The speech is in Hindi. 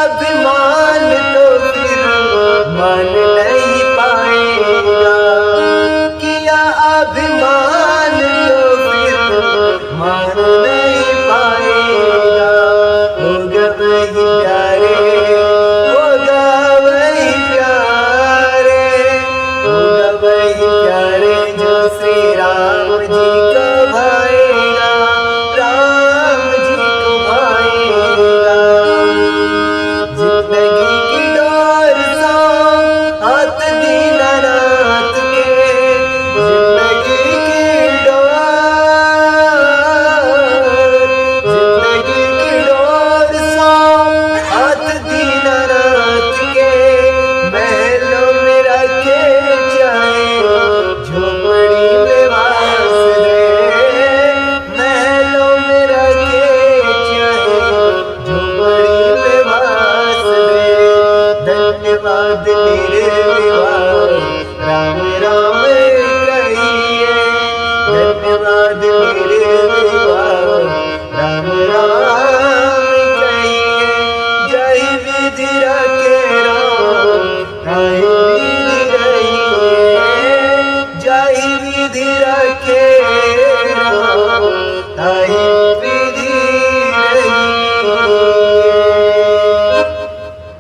अभिमान तो फिर मान नहीं पाएगा, किया अभिमान तो फिर मान नहीं पाएगा। होगा वही प्यारे, होगा वही प्यारे, होगा वही प्यारे जो श्री राम जी को भाएगा, राम जी को भाएगा। जिंदगी की डोर सा हाथ दीनानाथ के, जिंदगी की डोर सा हाथ दीनानाथ के, महलों में रखे जाए झोपड़ी में वास दे, महलों में रखे जाए झोपड़ी में वास दे। धन्यवाद निर्विवाद राम राम कहिए, धन्यवाद निर्विवाद राम राम कहिए। जय विधि रखे राम जय विधि रखे, जय विधि रखे